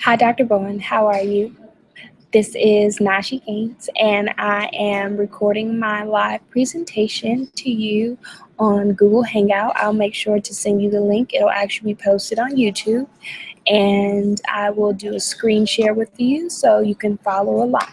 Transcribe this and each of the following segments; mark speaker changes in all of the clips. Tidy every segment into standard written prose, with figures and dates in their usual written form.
Speaker 1: Hi, Dr. Bowen. How are you? This is Najee Gaines, and I am recording my live presentation to you on Google Hangout. I'll make sure to send you the link. It'll actually be posted on YouTube, and I will do a screen share with you so you can follow along.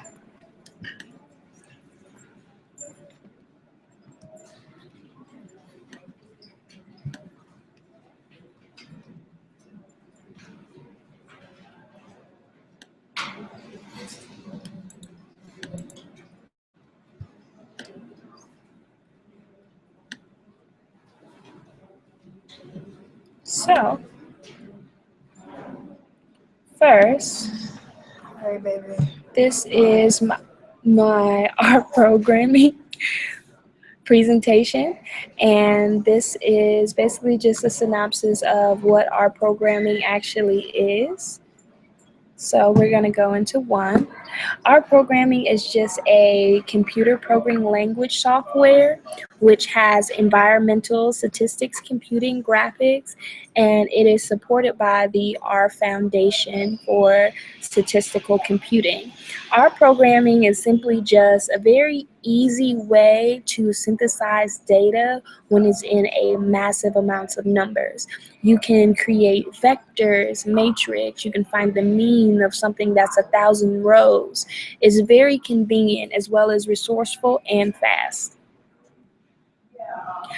Speaker 1: So, first,
Speaker 2: Hey, baby.
Speaker 1: this is my art programming presentation, and this is basically just a synopsis of what art programming actually is. So we're going to go into one. R programming is just a computer programming language software which has environmental statistics computing graphics, and it is supported by the R Foundation for Statistical Computing. R programming is simply just a very easy way to synthesize data when it's in a massive amounts of numbers. You can create vectors, matrix, you can find the mean of something that's 1,000 rows. It's very convenient as well as resourceful and fast.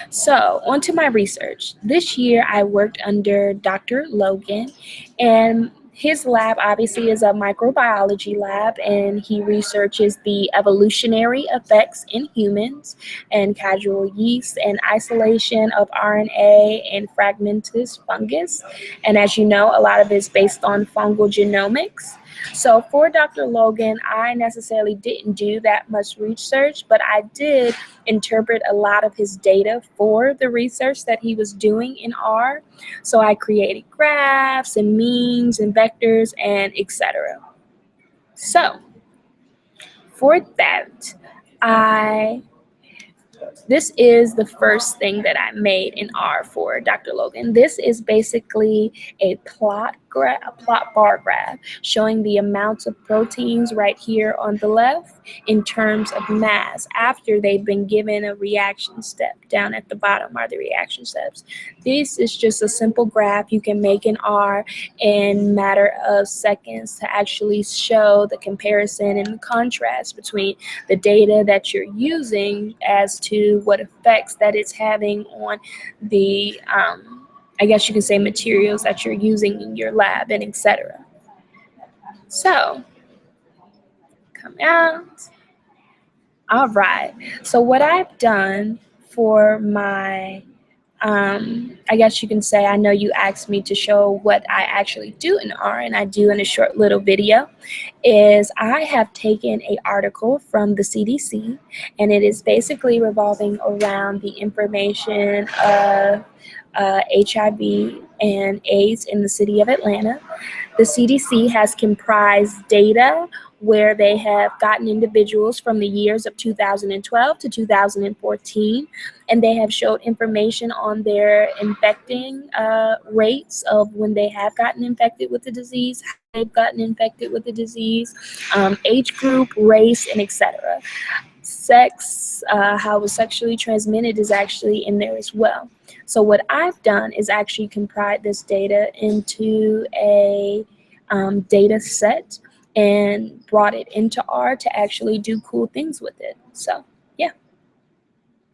Speaker 1: So, on to my research. This year I worked under Dr. Logan, and his lab obviously is a microbiology lab, and he researches the evolutionary effects in humans and casual yeast and isolation of RNA and fragmentous fungus. And as you know, a lot of it is based on fungal genomics. So for Dr. Logan, I necessarily didn't do that much research, but I did interpret a lot of his data for the research that he was doing in R. So I created graphs and means and vectors and etc. So for that, I this is the first thing that I made in R for Dr. Logan. This is basically a plot bar graph showing the amounts of proteins right here on the left in terms of mass after they've been given a reaction step. Down at the bottom are the reaction steps. This is just a simple graph you can make in R in matter of seconds to actually show the comparison and the contrast between the data that you're using as to what effects that it's having on the I guess you can say materials that you're using in your lab and etc. So come out. All right. So what I've done for my I guess you can say, I know you asked me to show what I actually do in R, and I do in a short little video, is I have taken a article from the CDC, and it is basically revolving around the information of HIV and AIDS in the city of Atlanta. The CDC has comprised data where they have gotten individuals from the years of 2012 to 2014, and they have showed information on their infecting rates of when they have gotten infected with the disease, how they've gotten infected with the disease, age group, race, and etc. Sex, how it was sexually transmitted is actually in there as well. So what I've done is actually comprise this data into a data set and brought it into R to actually do cool things with it. So yeah,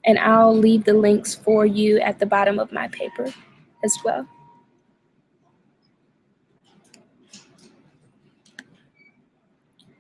Speaker 1: and I'll leave the links for you at the bottom of my paper as well.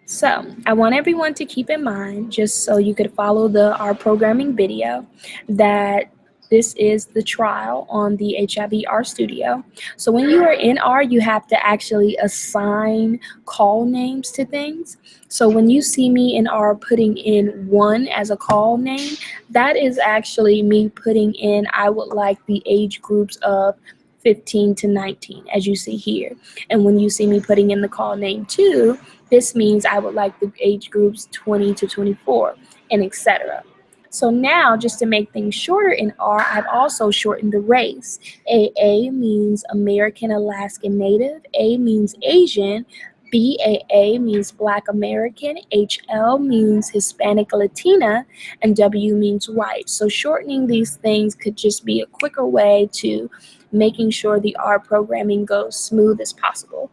Speaker 1: So I want everyone to keep in mind, just so you could follow the R programming video, that this is the trial on the HIV R Studio. So when you are in R, you have to actually assign call names to things. So when you see me in R putting in 1 as a call name, that is actually me putting in, I would like the age groups of 15 to 19, as you see here. And when you see me putting in the call name 2, this means I would like the age groups 20 to 24, and etc. So now, just to make things shorter in R, I've also shortened the race. AA means American Alaskan Native, A means Asian, BAA means Black American, HL means Hispanic Latina, and W means white. So shortening these things could just be a quicker way to making sure the R programming goes smooth as possible.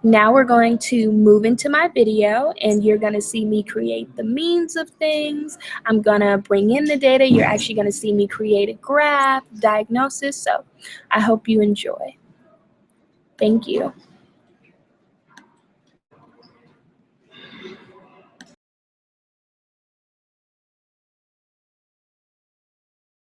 Speaker 1: Now we're going to move into my video, and you're going to see me create the means of things. I'm going to bring in the data. You're actually going to see me create a graph, diagnosis. So I hope you enjoy. Thank you.